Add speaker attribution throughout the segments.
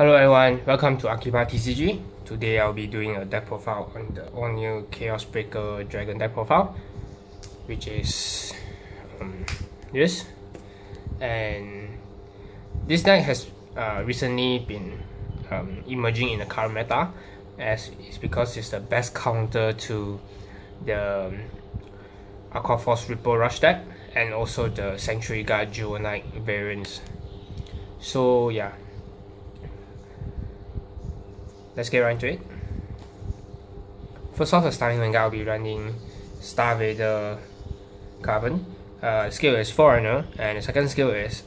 Speaker 1: Hello everyone, welcome to Akiba TCG. Today I'll be doing a deck profile on the all new Chaos Breaker Dragon deck profile, which is this. And this deck has recently been emerging in the current meta, as it's because it's the best counter to the Aqua Force Ripple Rush deck and also the Sanctuary Guard Jewel Knight variants. So yeah, let's get right into it. First off, the starting Vanguard, I'll be running Star Vader Carbon. Skill is Foreigner, and the second skill is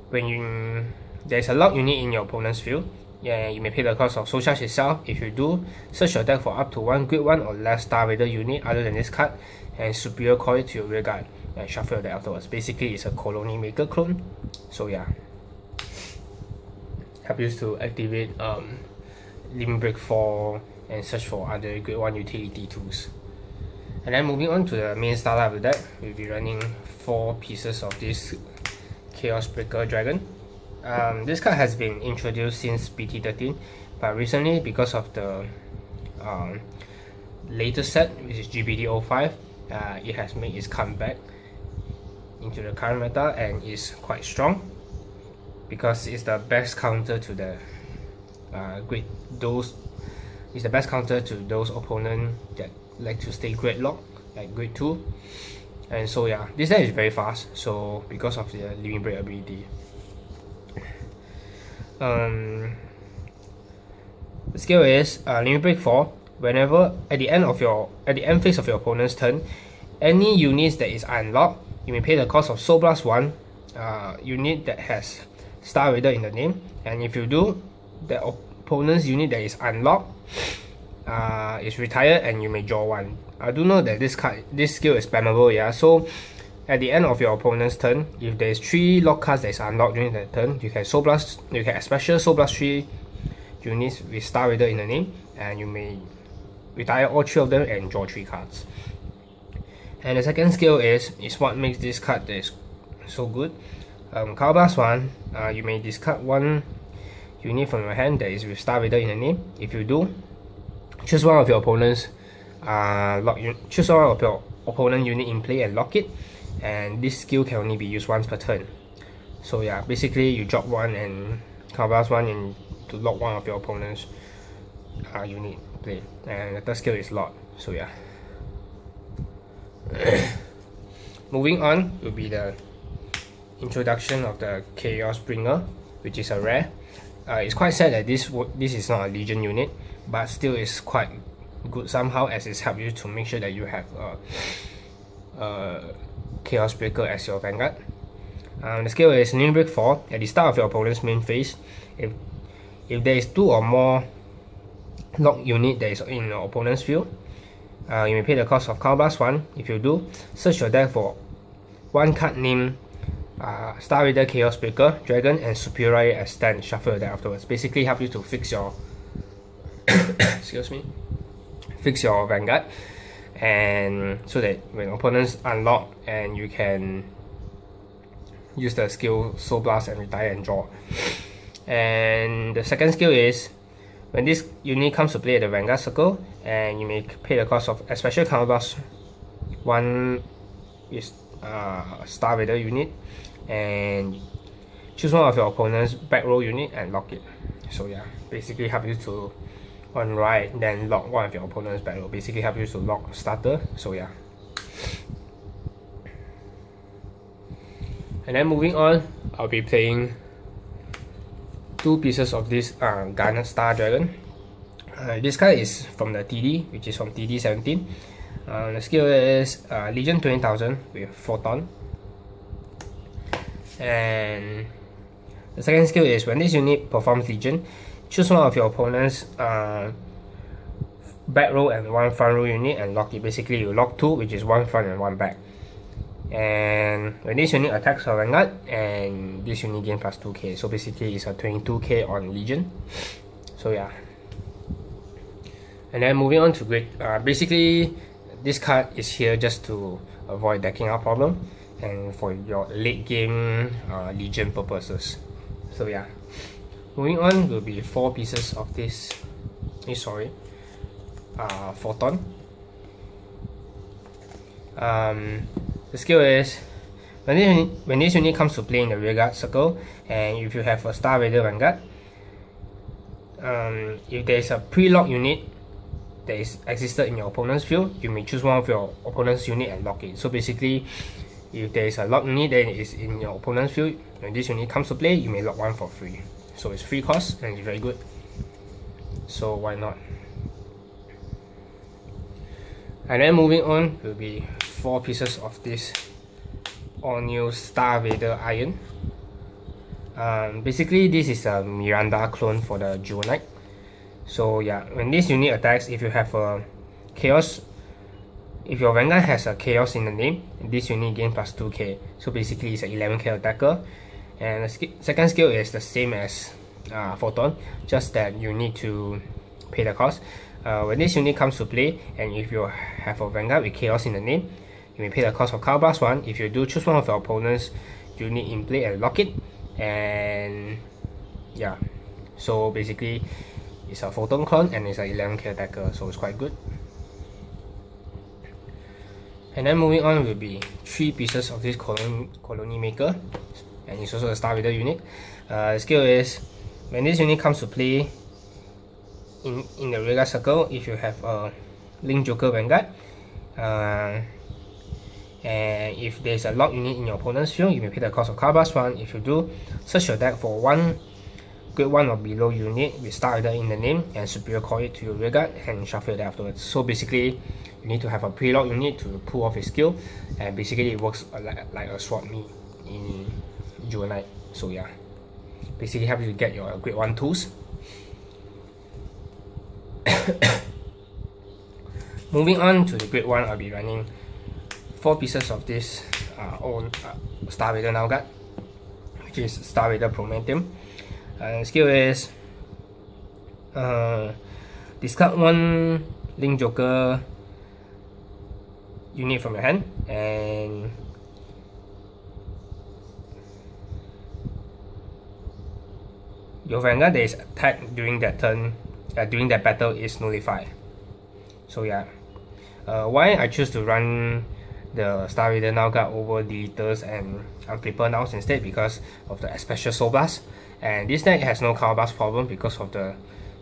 Speaker 1: when there's a lock unit in your opponent's field, you may pay the cost of Soul Charge itself. If you do, search your deck for up to one Grade 1 or less Star Vader unit other than this card, and superior call it to your rear guard and shuffle your deck afterwards. Basically, it's a Colony Maker clone. So yeah, help you to activate Limit Break 4 and search for other Grade 1 utility tools. And then moving on to the main starter of the deck, we'll be running 4 pieces of this Chaos Breaker Dragon. This card has been introduced since BT13, but recently, because of the latest set, which is GBT05, it has made its comeback into the current meta and is quite strong because it's the best counter to the it's the best counter to those opponents that like to stay gridlock like Grade 2. And so yeah, this deck is very fast, so because of the Limit Break ability. The skill is Limit Break 4. Whenever at the end phase of your opponent's turn, any units that is unlocked, you may pay the cost of Soul Blast 1 unit that has Star Vader in the name, and if you do, the opponent's unit that is unlocked is retired and you may draw 1. I do know that this skill is spammable, yeah. So at the end of your opponent's turn, if there is 3 lock cards that is unlocked during that turn, you can special Soul Blast 3 units with Star Vader in the name, and you may retire all 3 of them and draw 3 cards. And the second skill is what makes this card that is so good. Card Blast 1, you may discard 1 unit from your hand that is with Star Vader in the name. If you do, choose one of your opponent's opponent unit in play and lock it, and this skill can only be used once per turn. So yeah, basically you drop 1 and Card Blast 1 and to lock one of your opponent's unit play, and the third skill is lock. So yeah. Moving on will be the introduction of the Chaos Bringer, which is a rare. It's quite sad that this is not a Legion unit, but still is quite good somehow, as it's helped you to make sure that you have Chaos Breaker as your Vanguard. The skill is Limit Break 4. At the start of your opponent's main phase, if there is 2 or more lock unit that is in your opponent's field, you may pay the cost of Card Blast 1. If you do, search your deck for 1 card named Star Vader Chaos Breaker Dragon and superior as stand, shuffle your deck afterwards. Basically help you to fix your fix your Vanguard, and so that when opponents unlock, and you can use the skill Soul Blast and retire and draw. And the second skill is when this unit comes to play at the Vanguard circle, and you may pay the cost of a special Card Blast 1 is Star Vader unit, and choose one of your opponent's back row unit and lock it. So yeah, basically help you to on right then lock one of your opponent's back row. Basically help you to lock starter. So yeah. And then moving on, I'll be playing 2 pieces of this Garnet Star Dragon. This card is from the TD, which is from TD17. The skill is Legion 20,000 with Photon. And the second skill is when this unit performs Legion, choose one of your opponent's back row and 1 front row unit and lock it. Basically you lock 2, which is 1 front and 1 back. And when this unit attacks your Vanguard, and this unit gains plus 2k, so basically it's a 22k on Legion. So yeah. And then moving on to Grid, basically this card is here just to avoid decking out problem and for your late game Legion purposes. So yeah, moving on will be 4 pieces of this, photon. The skill is when this unit comes to play in the rearguard circle, and if you have a Star Raider Vanguard, if there is a pre-lock unit that is existed in your opponent's field, you may choose one of your opponent's unit and lock it. So basically, if there is a lock unit that is in your opponent's field, when this unit comes to play, you may lock one for free. So it's free cost and it's very good. So why not? And then moving on will be 4 pieces of this all-new Star Raider Iron. Basically, this is a Miranda clone for the Jewel Knight. So yeah, when this unit attacks, if you have a Chaos, if your Vanguard has a Chaos in the name, this unit gains plus 2k. So basically, it's an 11k attacker. And the second skill is the same as Photon, just that you need to pay the cost. When this unit comes to play, and if you have a Vanguard with Chaos in the name, you may pay the cost of Counter Blast 1. If you do, choose one of your opponent's unit in play and lock it. And yeah, so basically it's a Photon clone and it's an 11k attacker, so it's quite good. And then moving on will be 3 pieces of this Colony Maker, and it's also a Star Raider unit. The skill is when this unit comes to play in the rearguard circle, if you have a Link Joker Vanguard, and if there's a lock unit in your opponent's field, you may pay the cost of Counter Blast 1. If you do, search your deck for one grade 1 or below unit with Star Raider in the name and superior call it to your rearguard and shuffle it afterwards. So basically, you need to have a pre-lock unit to pull off his skill, and basically it works like a swap me in Jewel Knight. So yeah, basically help you to get your grade 1 tools. Moving on to the grade 1, I'll be running 4 pieces of this Star Raider Vanguard, which is Star Raider Prometheum. The skill is discard 1 Link Joker unit from your hand, and your Vanguard that is attacked during that turn, during that battle is nullified. So yeah, why I choose to run the Star Raider Vanguard over Deleters and Unflipper Nows instead, because of the Special Soul Blast. And this deck has no Counter Blast problem because of the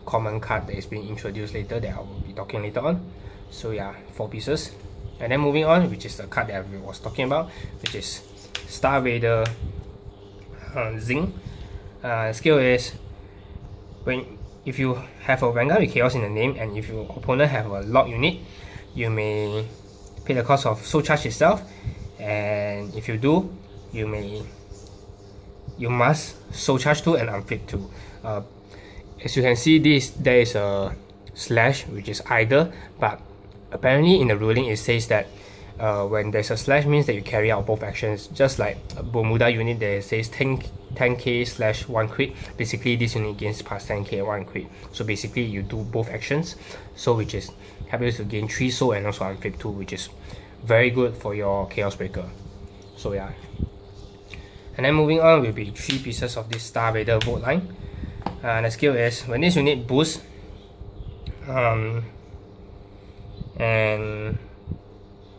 Speaker 1: common card that is being introduced later that I will be talking later on. So yeah, 4 pieces. And then moving on, which is the card that I was talking about, which is Star Raider Zing. Skill is if you have a Vanguard with Chaos in the name, and if your opponent have a lock unit, you may pay the cost of Soul Charge itself, and if you do, you must Soul Charge 2 and Unflip 2. As you can see, there is a slash which is either, but apparently in the ruling it says that when there's a slash means that you carry out both actions, just like a Bermuda unit that says 10k slash 1 crit. Basically this unit gains plus 10k 1 crit, so basically you do both actions, so which is help you to gain 3 soul and also Unflip 2, which is very good for your Chaos Breaker. So yeah, and then moving on will be 3 pieces of this Star Raider Vote line. The skill is when this unit boosts, and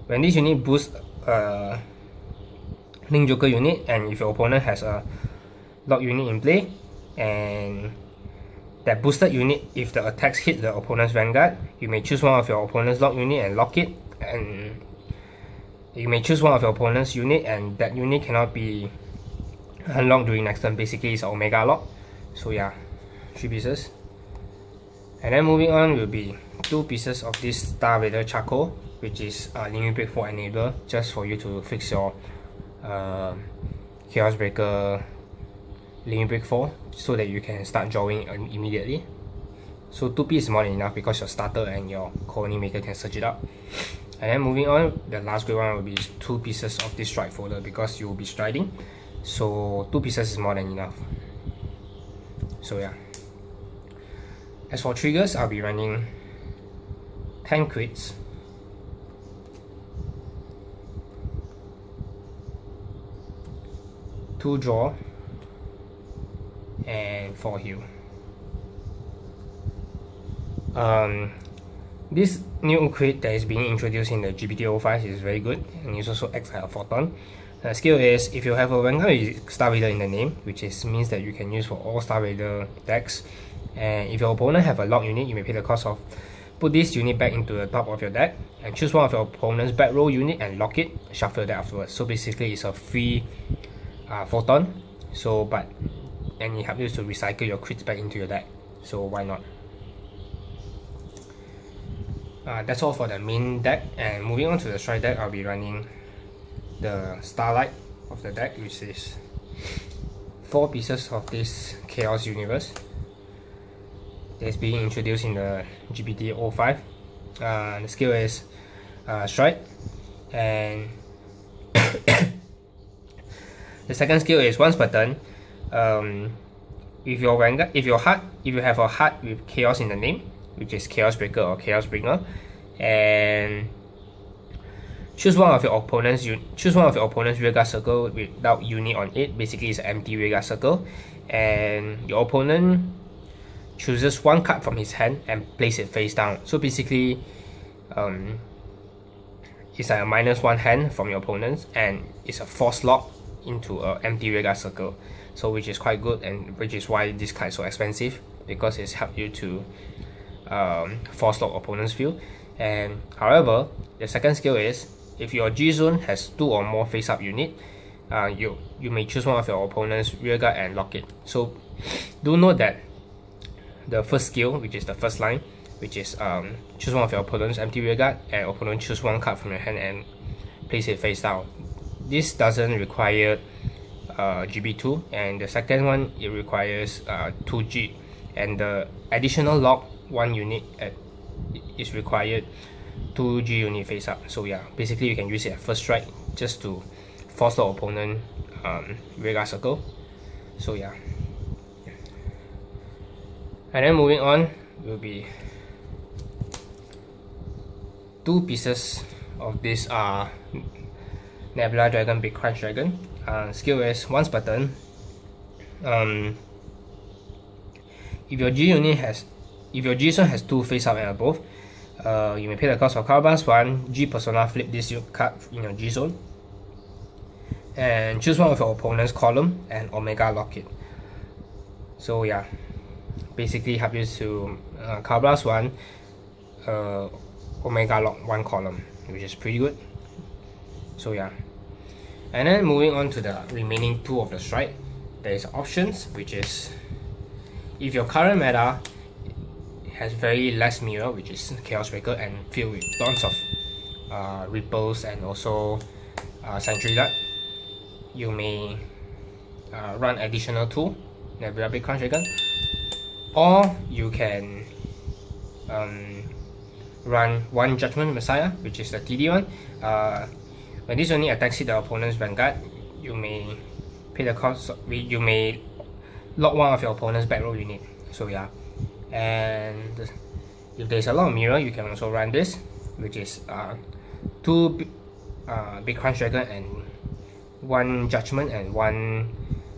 Speaker 1: when this unit boosts Link Joker unit, and if your opponent has a lock unit in play, and that boosted unit, if the attacks hit the opponent's Vanguard, you may choose one of your opponent's lock unit and lock it, and you may choose one of your opponent's unit, and that unit cannot be unlocked during next turn. Basically it's an Omega lock. So yeah, 3 pieces. And then moving on will be 2 pieces of this Star Raider Charcoal, which is a Limit Break 4 enabler, just for you to fix your Chaos Breaker Limit Break 4, so that you can start drawing immediately. So 2 pieces is more than enough because your starter and your Colony Maker can search it up. And then moving on, the last grade 1 will be 2 pieces of this Strike Folder, because you will be striding, so 2 pieces is more than enough. So yeah. As for triggers, I'll be running 10 crits, 2 draw, and 4 heal. This new crit that is being introduced in the GBT05 is very good, and it also acts like a photon. The skill is, if you have a Vanguard with Star Raider in the name, which means that you can use for all Star Raider decks, and if your opponent have a lock unit, you may pay the cost of put this unit back into the top of your deck, and choose one of your opponent's back row unit and lock it, shuffle that afterwards. So basically it's a free photon, and it helps you to recycle your crits back into your deck, so why not? That's all for the main deck, and moving on to the strike deck, I'll be running the Starlight of the deck, which is 4 pieces of this Chaos Universe that's being introduced in the GBT05. The skill is Strike, and the second skill is once per turn. If you have a heart with Chaos in the name, which is Chaos Breaker or Chaos Bringer, and choose one of your opponent's rearguard circle without unit on it. Basically, it's an empty rearguard circle, and your opponent chooses 1 card from his hand and place it face down. So basically, it's like a -1 hand from your opponent, and it's a force lock into an empty rearguard circle. So which is quite good, and which is why this card is so expensive, because it's helped you to force lock opponent's field. And however, the second skill is, if your G zone has 2 or more face up unit, you may choose one of your opponent's rearguard and lock it. So do note that the first skill, which is the first line, which is choose one of your opponent's empty rearguard, and opponent choose 1 card from your hand and place it face down. This doesn't require GB2, and the second one, it requires 2G, and the additional lock 1 unit is required 2G unit face up. So yeah, basically you can use it at first strike just to force the opponent rearguard circle. So yeah, and then moving on will be 2 pieces of this Nebula Dragon, Big Crunch Dragon. Skill is once per turn. If your G zone has 2 face up and above, you may pay the cost of card blast 1, G Persona, flip this card in your G zone, and choose one of your opponent's column and Omega lock it. So yeah, basically help you to card blast 1, Omega lock 1 column, which is pretty good. So yeah, and then moving on to the remaining 2 of the strike, there is options, which is, if your current meta has very less mirror, which is Chaos Breaker, and filled with tons of ripples and also Sentry Guard, you may run additional 2 Nebula Big Crunch Dragon, or you can run 1 Judgment Messiah, which is the TD one. When this only attacks hit the opponent's Vanguard, you may pay the cost. You may lock one of your opponent's back row unit. So yeah, and if there's a lot of mirror, you can also run this, which is 2 Big Crunch Dragon and 1 Judgment and 1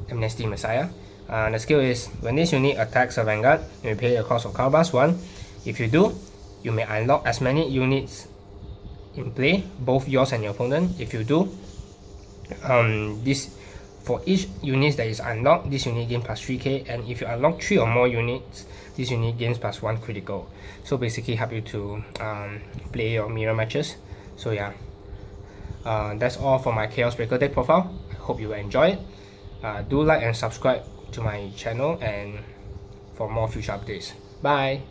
Speaker 1: Amnesty Messiah. The skill is, when this unit attacks a Vanguard, you may pay the cost of card blast 1. If you do, you may unlock as many units in play, both yours and your opponent. If you do, for each unit that is unlocked, this unit gains plus 3k, and if you unlock 3 or more units, this unit gains plus 1 critical. So basically help you to play your mirror matches. So yeah, that's all for my Chaos Breaker deck profile. I hope you will enjoy it. Do like and subscribe to my channel and for more future updates. Bye!